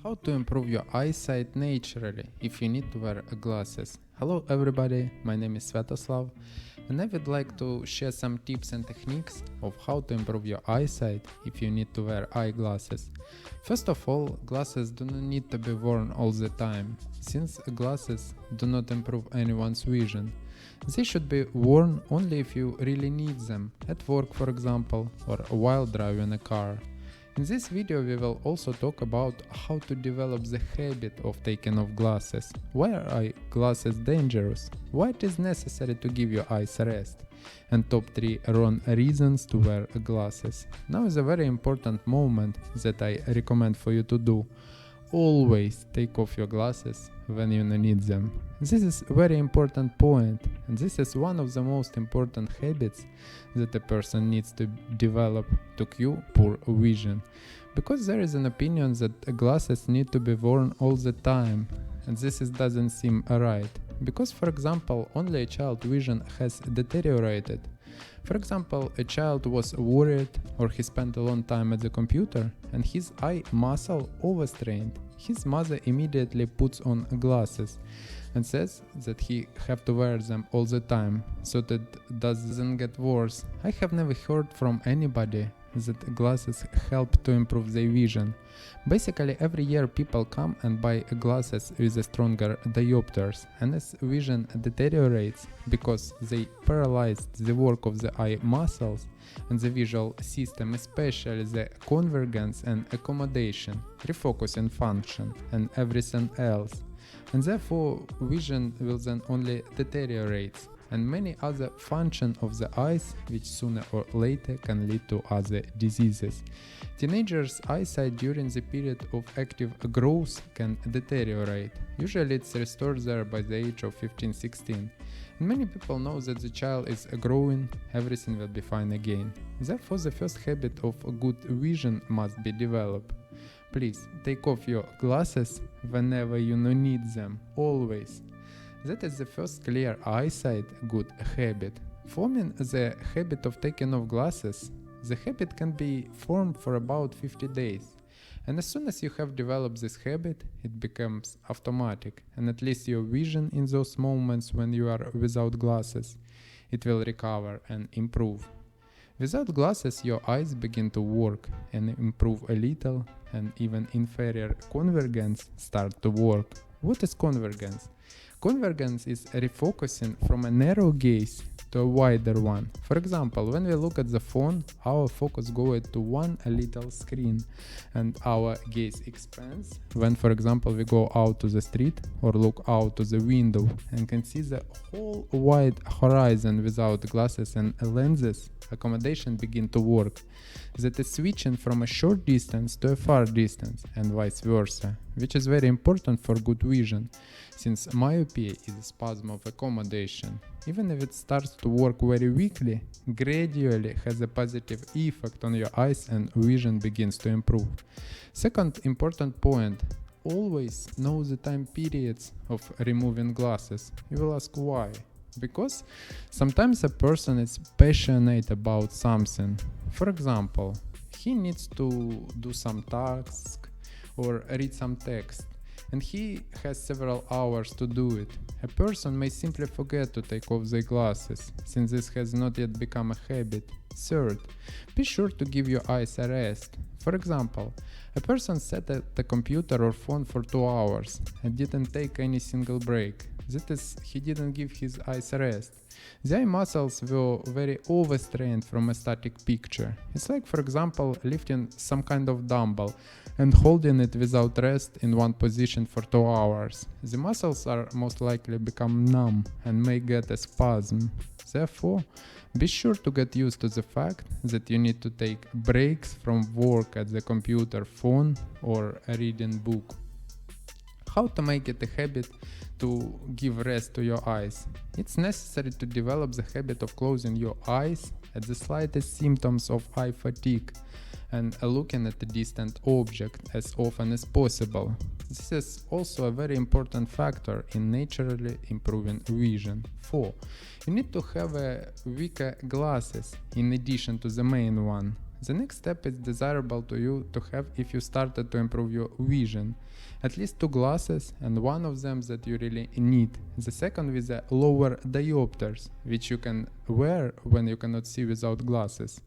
How to improve your eyesight naturally if you need to wear glasses. Hello everybody, my name is Svetoslav and I would like to share some tips and techniques of how to improve your eyesight if you need to wear eyeglasses. First of all, glasses do not need to be worn all the time, since glasses do not improve anyone's vision. They should be worn only if you really need them, at work for example, or while driving a car. In this video we will also talk about how to develop the habit of taking off glasses, why are eyeglasses dangerous, why it is necessary to give your eyes a rest, and top 3 wrong reasons to wear glasses. Now is a very important moment that I recommend for you to do. Always take off your glasses when you need them. This is a very important point, and this is one of the most important habits that a person needs to develop to cure poor vision. Because there is an opinion that glasses need to be worn all the time, and doesn't seem right. Because, for example, only a child's vision has deteriorated. For example, a child was worried or he spent a long time at the computer and his eye muscle overstrained. His mother immediately puts on glasses and says that he have to wear them all the time so that doesn't get worse. I have never heard from anybody that glasses help to improve their vision. Basically, every year people come and buy glasses with a stronger diopters, and as vision deteriorates because they paralyze the work of the eye muscles and the visual system, especially the convergence and accommodation, refocusing function and everything else, and therefore vision will then only deteriorate, and many other functions of the eyes which sooner or later can lead to other diseases. Teenagers' eyesight during the period of active growth can deteriorate. Usually it's restored there by the age of 15-16. And many people know that the child is growing, everything will be fine again. Therefore the first habit of good vision must be developed. Please take off your glasses whenever you need them, always. That is the first clear eyesight good habit. Forming the habit of taking off glasses, the habit can be formed for about 50 days. And as soon as you have developed this habit, it becomes automatic, and at least your vision in those moments when you are without glasses, it will recover and improve. Without glasses, your eyes begin to work and improve a little, and even inferior convergence start to work. What is convergence? Convergence is refocusing from a narrow gaze to a wider one. For example, when we look at the phone, our focus goes to one little screen and our gaze expands. When, for example, we go out to the street or look out to the window and can see the whole wide horizon without glasses and lenses, accommodation begin to work. That is switching from a short distance to a far distance and vice versa, which is very important for good vision, since myopia is a spasm of accommodation. Even if it starts to work very weakly, gradually has a positive effect on your eyes and vision begins to improve. Second important point, always know the time periods of removing glasses. You will ask why? Because sometimes a person is passionate about something. For example, he needs to do some task or read some text, and he has several hours to do it. A person may simply forget to take off their glasses, since this has not yet become a habit. Third, be sure to give your eyes a rest. For example, a person sat at the computer or phone for 2 hours and didn't take any single break. That is, he didn't give his eyes a rest. The eye muscles were very overstrained from a static picture. It's like, for example, lifting some kind of dumbbell and holding it without rest in one position for 2 hours. The muscles are most likely become numb and may get a spasm. Therefore, be sure to get used to the fact that you need to take breaks from work at the computer, phone, or a reading book. How to make it a habit to give rest to your eyes? It's necessary to develop the habit of closing your eyes at the slightest symptoms of eye fatigue and looking at a distant object as often as possible. This is also a very important factor in naturally improving vision. 4. You need to have weaker glasses in addition to the main one. The next step is desirable to you to have if you started to improve your vision. At least 2 glasses, and one of them that you really need. The second with the lower diopters, which you can wear when you cannot see without glasses.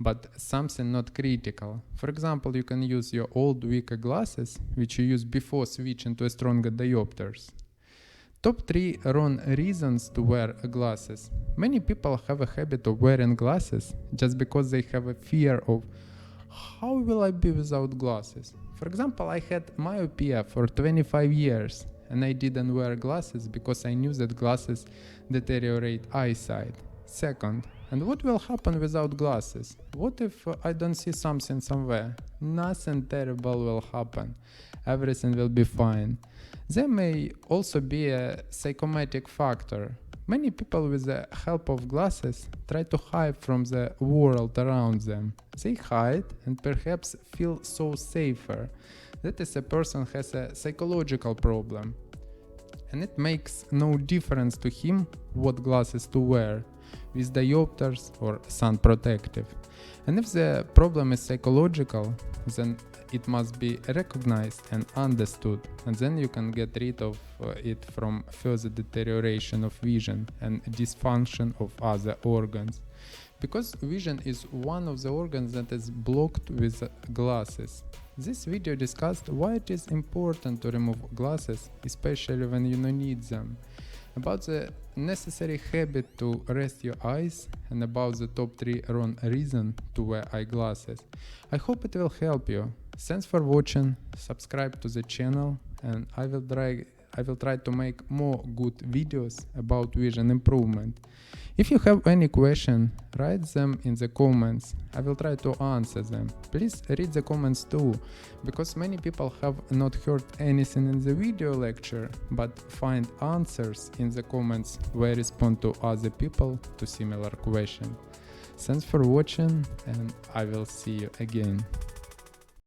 But something not critical. For example, you can use your old weaker glasses, which you used before switching to a stronger diopters. Top 3 wrong reasons to wear glasses. Many people have a habit of wearing glasses just because they have a fear of how will I be without glasses. For example, I had myopia for 25 years and I didn't wear glasses because I knew that glasses deteriorate eyesight. Second, and what will happen without glasses? What if I don't see something somewhere? Nothing terrible will happen. Everything will be fine. There may also be a psychomatic factor. Many people with the help of glasses try to hide from the world around them. They hide and perhaps feel so safer. That is, a person has a psychological problem. And it makes no difference to him what glasses to wear, with diopters or sun protective. And if the problem is psychological, then it must be recognized and understood, and then you can get rid of it from further deterioration of vision and dysfunction of other organs. Because vision is one of the organs that is blocked with glasses. This video discussed why it is important to remove glasses, especially when you don't need them, about the necessary habit to rest your eyes, and about the top 3 wrong reasons to wear eyeglasses. I hope it will help you. Thanks for watching, subscribe to the channel, and I will try to make more good videos about vision improvement. If you have any question, write them in the comments. I will try to answer them. Please read the comments too, because many people have not heard anything in the video lecture, but find answers in the comments where I respond to other people to similar questions. Thanks for watching, and I will see you again.